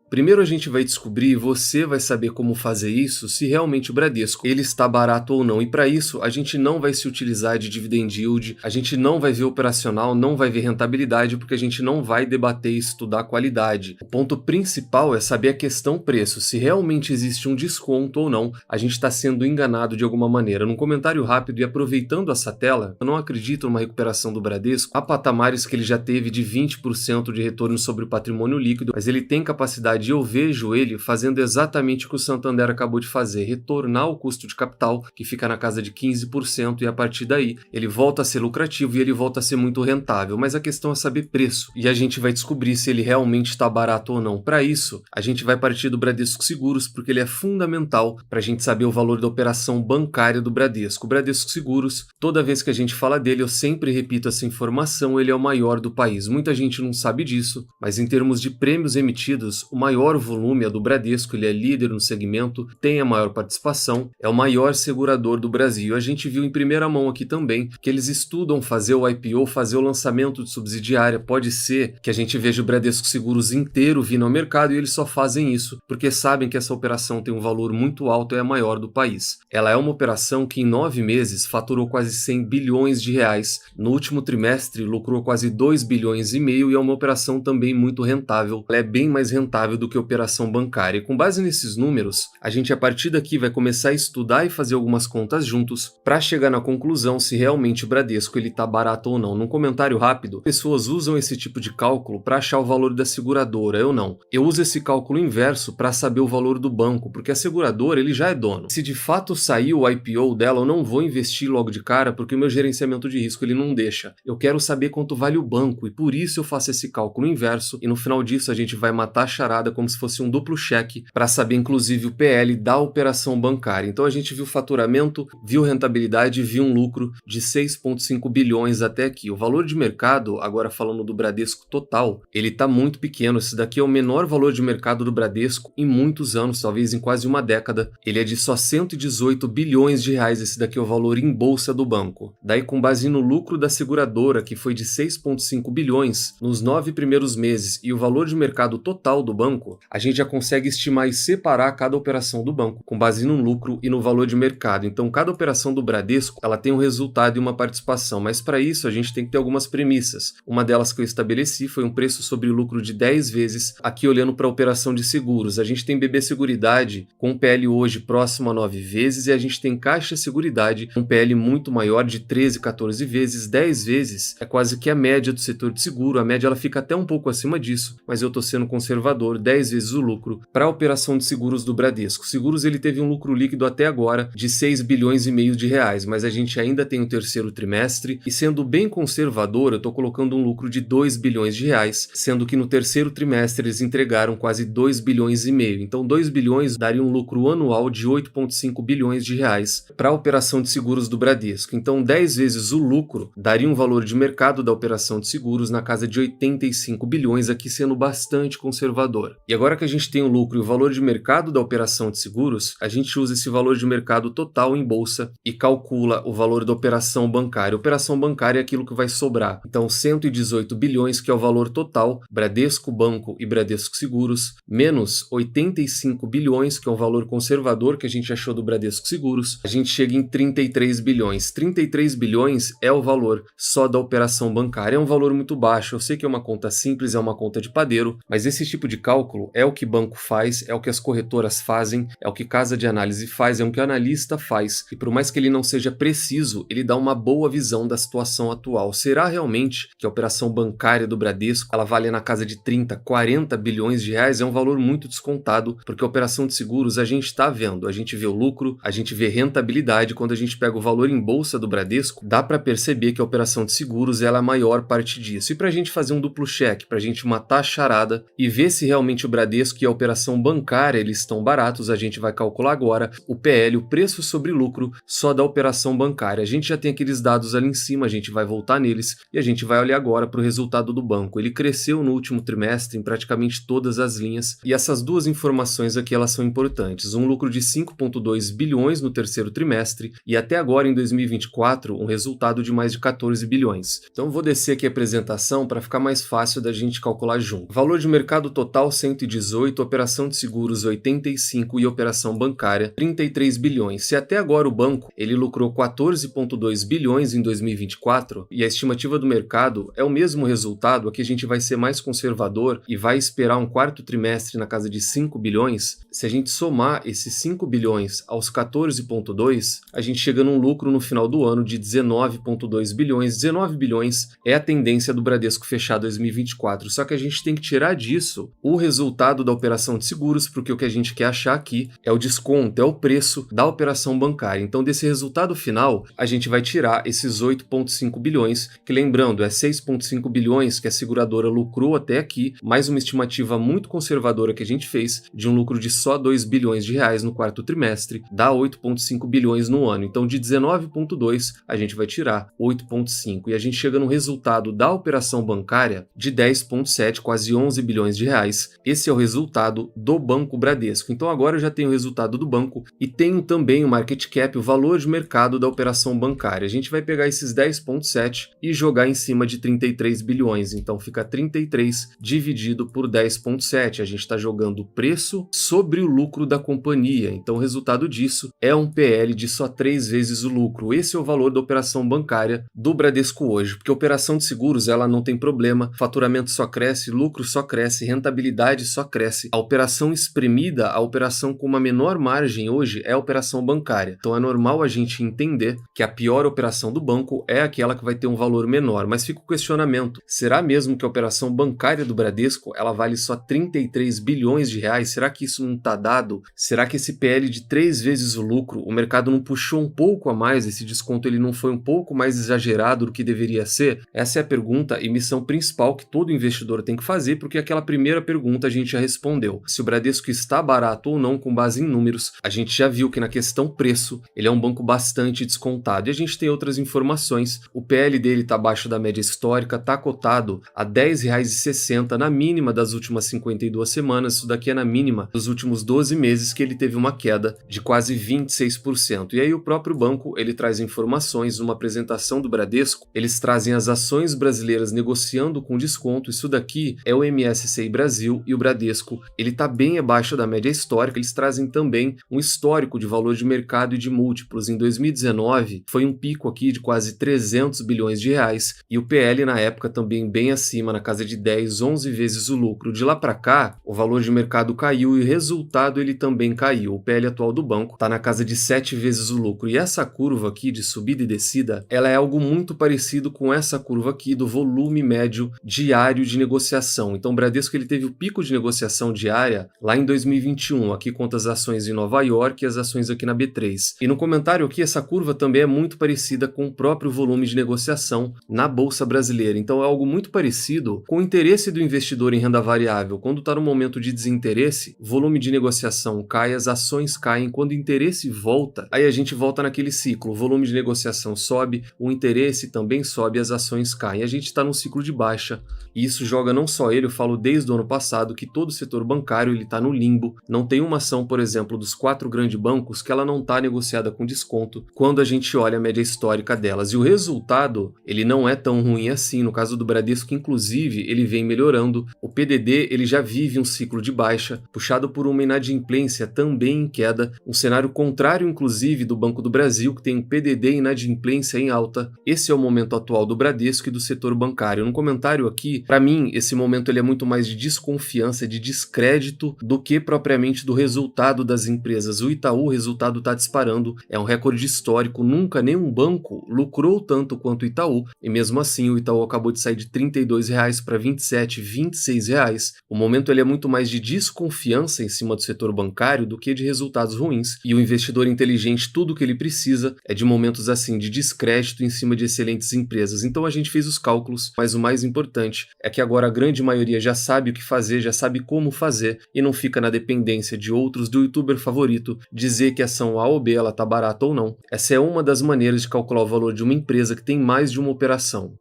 Primeiro a gente vai descobrir, você vai saber como fazer isso, se realmente o Bradesco ele está barato ou não. E para isso a gente não vai se utilizar de dividend yield, a gente não vai ver operacional, não vai ver rentabilidade, porque a gente não vai debater e estudar qualidade. O ponto principal é saber a questão preço, se realmente existe um desconto ou não, a gente está sendo enganado de alguma maneira. Num comentário rápido e aproveitando essa tela, eu não acredito numa recuperação do Bradesco a patamares que ele já teve de 20% de retorno sobre o patrimônio líquido, mas ele tem capacidade e eu vejo ele fazendo exatamente o que o Santander acabou de fazer, retornar o custo de capital, que fica na casa de 15%, e a partir daí ele volta a ser lucrativo e ele volta a ser muito rentável. Mas a questão é saber preço, e a gente vai descobrir se ele realmente está barato ou não. Para isso, a gente vai partir do Bradesco Seguros, porque ele é fundamental para a gente saber o valor da operação bancária do Bradesco. O Bradesco Seguros, toda vez que a gente fala dele, eu sempre repito essa informação, ele é o maior do país. Muita gente não sabe disso, mas em termos de prêmios emitidos, o maior volume é do Bradesco, ele é líder no segmento, tem a maior participação, é o maior segurador do Brasil. A gente viu em primeira mão aqui também que eles estudam fazer o IPO, fazer o lançamento de subsidiária. Pode ser que a gente veja o Bradesco Seguros inteiro vindo ao mercado e eles só fazem isso porque sabem que essa operação tem um valor muito alto e é a maior do país. Ela é uma operação que em 9 meses faturou quase 100 bilhões de reais. No último trimestre lucrou quase 2 bilhões e meio e é uma operação também muito rentável. Ela é bem mais rentável do que a operação bancária. E com base nesses números, a gente a partir daqui vai começar a estudar e fazer algumas contas juntos para chegar na conclusão se realmente o Bradesco ele está barato ou não. Num comentário rápido, pessoas usam esse tipo de cálculo para achar o valor da seguradora. Eu não. Eu uso esse cálculo inverso para saber o valor do banco, porque a seguradora ele já é dono. Se de fato sair o IPO dela, eu não vou investir logo de cara porque o meu gerenciamento de risco ele não deixa. Eu quero saber quanto vale o banco e por isso eu faço esse cálculo inverso e no final disso a gente vai matar a charada como se fosse um duplo cheque para saber inclusive o PL da operação bancária. Então a gente viu faturamento, viu rentabilidade, viu um lucro de 6,5 bilhões até aqui. O valor de mercado, agora falando do Bradesco total, ele está muito pequeno. Esse daqui é o menor valor de mercado do Bradesco em muitos anos, talvez em quase uma década. Ele é de só 118 bilhões de reais. Esse daqui é o valor em bolsa do banco. Daí com base no lucro da seguradora, que foi de 6,5 bilhões nos 9 primeiros meses, e o valor de mercado total do banco, a gente já consegue estimar e separar cada operação do banco com base no lucro e no valor de mercado. Então cada operação do Bradesco ela tem um resultado e uma participação, mas para isso a gente tem que ter algumas premissas. Uma delas que eu estabeleci foi um preço sobre lucro de 10 vezes, aqui olhando para a operação de seguros. A gente tem BB Seguridade com um PL hoje próximo a 9 vezes e a gente tem Caixa Seguridade com um PL muito maior de 13, 14 vezes, 10 vezes é quase que a média do setor de seguro. A média ela fica até um pouco acima disso, mas eu estou sendo conservador, 10 vezes o lucro para a operação de seguros do Bradesco. Seguros ele teve um lucro líquido até agora de 6 bilhões e meio de reais, mas a gente ainda tem o terceiro trimestre e sendo bem conservador, eu estou colocando um lucro de 2 bilhões de reais, sendo que no terceiro trimestre eles entregaram quase 2 bilhões e meio. Então 2 bilhões daria um lucro anual de 8,5 bilhões de reais para a operação de seguros do Bradesco. Então 10 vezes o lucro daria um valor de mercado da operação de seguros na casa de 85 bilhões, aqui sendo bastante conservador. E agora que a gente tem o lucro e o valor de mercado da operação de seguros, a gente usa esse valor de mercado total em bolsa e calcula o valor da operação bancária. Operação bancária é aquilo que vai sobrar. Então 118 bilhões, que é o valor total, Bradesco Banco e Bradesco Seguros, menos 85 bilhões, que é um valor conservador que a gente achou do Bradesco Seguros, a gente chega em 33 bilhões. 33 bilhões é o valor só da operação bancária. É um valor muito baixo. Eu sei que é uma conta simples, é uma conta de padeiro, mas esse tipo de cálculo é o que banco faz, é o que as corretoras fazem, é o que casa de análise faz, é o que o analista faz. E por mais que ele não seja preciso, ele dá uma boa visão da situação atual. Será realmente que a operação bancária do Bradesco ela vale na casa de 30, 40 bilhões de reais? É um valor muito descontado, porque a operação de seguros a gente está vendo, a gente vê o lucro, a gente vê rentabilidade. Quando a gente pega o valor em bolsa do Bradesco, dá para perceber que a operação de seguros ela é a maior parte disso. E para a gente fazer um duplo cheque, para a gente matar a charada e ver se realmente o Bradesco e a operação bancária eles estão baratos, a gente vai calcular agora o PL, o preço sobre lucro só da operação bancária. A gente já tem aqueles dados ali em cima, a gente vai voltar neles e a gente vai olhar agora para o resultado do banco. Ele cresceu no último trimestre em praticamente todas as linhas e essas duas informações aqui elas são importantes. Um lucro de 5,2 bilhões no terceiro trimestre e até agora em 2024 um resultado de mais de 14 bilhões. Então vou descer aqui a apresentação para ficar mais fácil da gente calcular junto. Valor de mercado total 118, operação de seguros 85 e operação bancária 33 bilhões. Se até agora o banco ele lucrou 14,2 bilhões em 2024 e a estimativa do mercado é o mesmo resultado, aqui a gente vai ser mais conservador e vai esperar um quarto trimestre na casa de 5 bilhões, se a gente somar esses 5 bilhões aos 14,2, a gente chega num lucro no final do ano de 19,2 bilhões. 19 bilhões é a tendência do Bradesco fechar 2024, só que a gente tem que tirar disso o resultado da operação de seguros, porque o que a gente quer achar aqui é o desconto, é o preço da operação bancária. Então, desse resultado final, a gente vai tirar esses 8,5 bilhões, que lembrando, é 6,5 bilhões que a seguradora lucrou até aqui, mais uma estimativa muito conservadora que a gente fez, de um lucro de só 2 bilhões de reais no quarto trimestre, dá 8,5 bilhões no ano. Então, de 19,2, a gente vai tirar 8,5 e a gente chega no resultado da operação bancária de 10,7, quase 11 bilhões de reais. Esse é o resultado do Banco Bradesco. Então, agora eu já tenho o resultado do banco e tenho também o market cap, o valor de mercado da operação bancária. A gente vai pegar esses 10,7 e jogar em cima de 33 bilhões. Então, fica 33 dividido por 10,7. A gente está jogando o preço sobre o lucro da companhia. Então, o resultado disso é um PL de só 3 vezes o lucro. Esse é o valor da operação bancária do Bradesco hoje, porque a operação de seguros ela não tem problema, faturamento só cresce, lucro só cresce, rentabilidade só cresce. A operação espremida, a operação com uma menor margem hoje é a operação bancária. Então é normal a gente entender que a pior operação do banco é aquela que vai ter um valor menor, mas fica o questionamento, será mesmo que a operação bancária do Bradesco ela vale só 33 bilhões de reais? Será que isso não está dado? Será que esse PL de 3 vezes o lucro, o mercado não puxou um pouco a mais, esse desconto ele não foi um pouco mais exagerado do que deveria ser? Essa é a pergunta e missão principal que todo investidor tem que fazer, porque aquela primeira pergunta a gente já respondeu. Se o Bradesco está barato ou não com base em números, a gente já viu que na questão preço, ele é um banco bastante descontado. E a gente tem outras informações. O PL dele está abaixo da média histórica, está cotado a R$ 10,60 na mínima das últimas 52 semanas. Isso daqui é na mínima dos últimos 12 meses que ele teve uma queda de quase 26%. E aí o próprio banco, ele traz informações, uma apresentação do Bradesco, eles trazem as ações brasileiras negociando com desconto. Isso daqui é o MSCI Brasil e o Bradesco, ele está bem abaixo da média histórica. Eles trazem também um histórico de valor de mercado e de múltiplos. Em 2019, foi um pico aqui de quase 300 bilhões de reais e o PL na época também bem acima, na casa de 10, 11 vezes o lucro. De lá para cá, o valor de mercado caiu e o resultado ele também caiu. O PL atual do banco está na casa de 7 vezes o lucro. E essa curva aqui de subida e descida, ela é algo muito parecido com essa curva aqui do volume médio diário de negociação. Então o Bradesco ele teve o pico de negociação diária lá em 2021. Aqui conta as ações em Nova York e as ações aqui na B3. E no comentário aqui, essa curva também é muito parecida com o próprio volume de negociação na Bolsa Brasileira. Então é algo muito parecido com o interesse do investidor em renda variável. Quando está no momento de desinteresse, o volume de negociação cai, as ações caem. Quando o interesse volta, aí a gente volta naquele ciclo. O volume de negociação sobe, o interesse também sobe, as ações caem. A gente está num ciclo de baixa. E isso joga não só ele, eu falo desde o ano passado que todo o setor bancário ele está no limbo. Não tem uma ação, por exemplo, dos 4 grandes bancos que ela não está negociada com desconto quando a gente olha a média histórica delas. E o resultado, ele não é tão ruim assim. No caso do Bradesco, inclusive, ele vem melhorando. O PDD, ele já vive um ciclo de baixa, puxado por uma inadimplência também em queda, um cenário contrário, inclusive, do Banco do Brasil, que tem PDD e inadimplência em alta. Esse é o momento atual do Bradesco e do setor bancário. No comentário aqui, para mim, esse momento ele é muito mais de desconfiança, de descrédito, do que propriamente do resultado das empresas. O Itaú, o resultado está disparando, é um recorde histórico, nunca nenhum banco lucrou tanto quanto o Itaú, e mesmo assim o Itaú acabou de sair de R$ 32 para R$ 27, R$ 26. O momento ele é muito mais de desconfiança em cima do setor bancário do que de resultados ruins, e o investidor inteligente, tudo que ele precisa é de momentos assim, de descrédito em cima de excelentes empresas. Então a gente fez os cálculos, mas o mais importante é que agora a grande maioria já sabe o que fazer, já sabe como fazer, e não fica na dependência de outros, do youtuber favorito, dizer que a ação A ou B ela tá barata ou não. Essa é uma das maneiras de calcular o valor de uma empresa que tem mais de uma operação.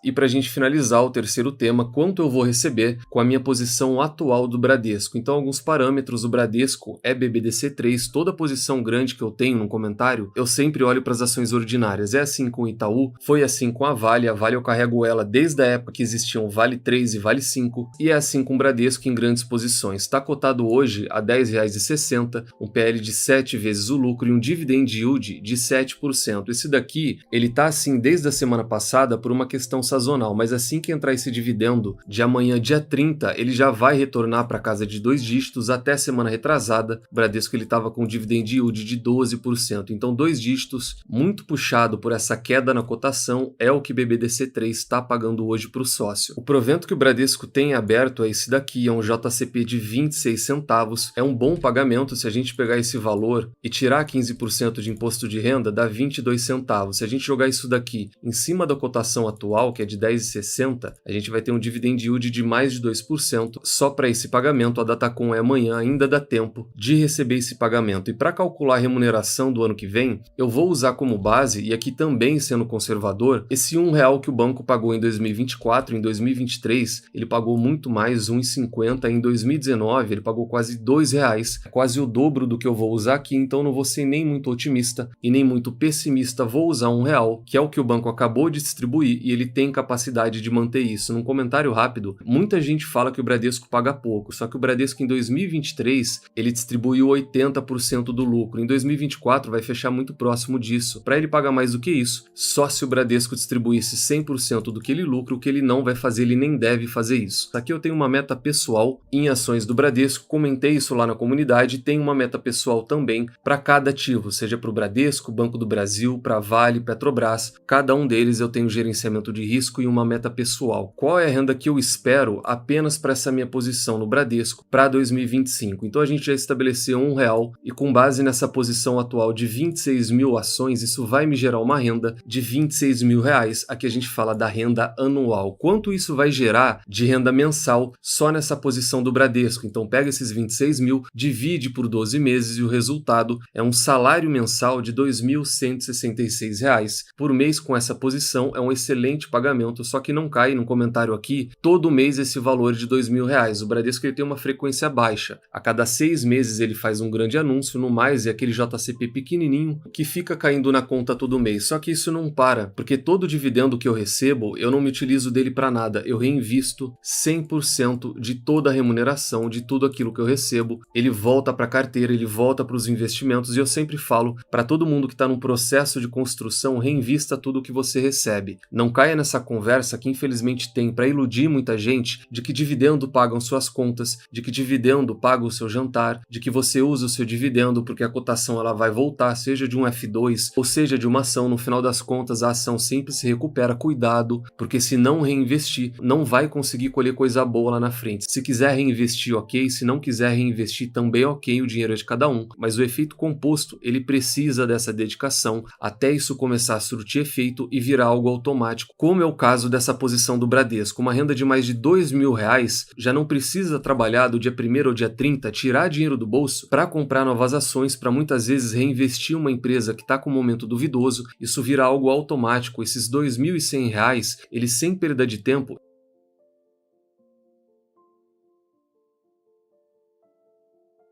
E para a gente finalizar o terceiro tema, quanto eu vou receber com a minha posição atual do Bradesco. Então, alguns parâmetros do Bradesco é BBDC3, toda posição grande que eu tenho no comentário, eu sempre olho para as ações ordinárias. É assim com o Itaú, foi assim com a Vale eu carrego ela desde a época que existiam Vale 3 e Vale 5, e é assim com o Bradesco em grandes posições. Está cotado hoje a R$ 10,60, um PL de 7 vezes o lucro e um dividend yield de 7%. Esse daqui, ele tá assim desde a semana passada por uma questão sazonal, mas assim que entrar esse dividendo de amanhã, dia 30, ele já vai retornar para casa de 2 dígitos. Até semana retrasada, o Bradesco ele estava com dividend yield de 12%. Então, 2 dígitos, muito puxado por essa queda na cotação, é o que BBDC3 está pagando hoje para o sócio. O provento que o Bradesco tem aberto é esse daqui, é um JCP de 26 centavos. É um bom pagamento. Se a gente pegar esse valor e tirar 15% de imposto de renda, dá 22 centavos. Se a gente jogar isso daqui em cima da cotação atual, que é de 10,60, a gente vai ter um dividend yield de mais de 2%. Só para esse pagamento, a Datacom é amanhã, ainda dá tempo de receber esse pagamento. E para calcular a remuneração do ano que vem, eu vou usar como base, e aqui também sendo conservador, esse R$1 que o banco pagou em 2024, em 2023 ele pagou muito mais, R$1,50, em 2019 ele pagou quase R$2, quase o dobro do que eu vou usar aqui, então não vou ser nem muito otimista e nem muito pessimista, vou usar R$1, que é o que o banco acabou de distribuir e ele tem capacidade de manter isso. Num comentário rápido, muita gente fala que o Bradesco paga pouco, só que o Bradesco em 2023 ele distribuiu 80% do lucro, em 2024 vai fechar muito próximo disso. Para ele pagar mais do que isso, só se o Bradesco distribuísse 100% do que ele lucra, o que ele não vai fazer, ele nem deve fazer isso. Aqui eu tenho uma meta pessoal em ações do Bradesco, comentei isso lá na comunidade, tem uma meta pessoal também para cada ativo, seja para o Bradesco, Banco do Brasil, para Vale, Petrobras, cada um deles eu tenho gerenciamento de risco e uma meta pessoal. Qual é a renda que eu espero apenas para essa minha posição no Bradesco para 2025? Então a gente já estabeleceu R$1 e com base nessa posição atual de 26 mil ações, isso vai me gerar uma renda de R$26 mil. Aqui a gente fala da renda anual. Quanto isso vai gerar de renda mensal só nessa posição do Bradesco? Então pega esses 26 mil, divide por 12 meses e o resultado é um salário mensal de R$2.166 por mês. Com essa posição é um excelente pagamento, só que não cai no comentário aqui todo mês esse valor de R$2.000. O Bradesco ele tem uma frequência baixa. A cada 6 meses ele faz um grande anúncio, no mais é aquele JCP pequenininho que fica caindo na conta todo mês. Só que isso não para, porque todo dividendo que eu recebo, eu não me utilizo dele para nada. Eu reinvisto 100% de toda a remuneração, de tudo aquilo que eu recebo. Ele volta para a carteira, ele volta para os investimentos e eu sempre falo para todo mundo que está num processo de construção, reinvista tudo que você recebe. Não caia nessa conversa que infelizmente tem para iludir muita gente de que dividendo pagam suas contas, de que dividendo paga o seu jantar, de que você usa o seu dividendo porque a cotação ela vai voltar, seja de um F2 ou seja de uma ação. No final das contas, a ação sempre se recupera. Cuidado, porque se não reinvestir, não vai conseguir colher coisa boa lá na frente. Se quiser reinvestir, ok. Se não quiser reinvestir, também ok, o dinheiro é de cada um. Mas o efeito composto, ele precisa dessa dedicação até isso começar a surtir efeito e virar algo automático, como é o caso dessa posição do Bradesco. Uma renda de mais de R$2.000, já não precisa trabalhar do dia 1º ao dia 30, tirar dinheiro do bolso para comprar novas ações, para muitas vezes reinvestir uma empresa que está com um momento duvidoso. Isso vira algo automático. Esses R$2.100, eles sem perda de tempo,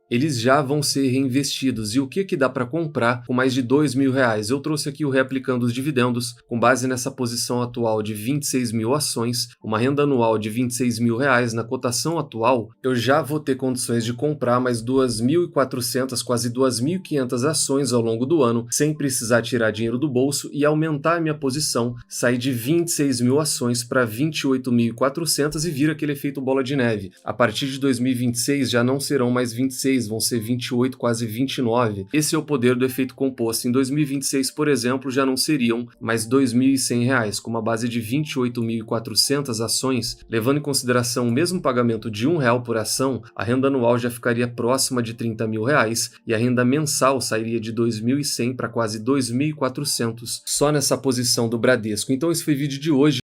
eles já vão ser reinvestidos. E o que dá para comprar com mais de R$2.000? Eu trouxe aqui o Reaplicando os Dividendos, com base nessa posição atual de 26 mil ações, uma renda anual de R$26.000. Na cotação atual, eu já vou ter condições de comprar mais 2.400, quase 2.500 ações ao longo do ano, sem precisar tirar dinheiro do bolso e aumentar a minha posição, sair de 26 mil ações para 28.400 e vir aquele efeito bola de neve. A partir de 2026 já não serão mais 26, vão ser 28, quase 29. Esse é o poder do efeito composto. Em 2026, por exemplo, já não seriam mais R$2.100, com uma base de 28.400 ações, levando em consideração o mesmo pagamento de R$1 por ação, a renda anual já ficaria próxima de R$30.000 e a renda mensal sairia de 2.100 para quase 2.400 só nessa posição do Bradesco. Então esse foi o vídeo de hoje.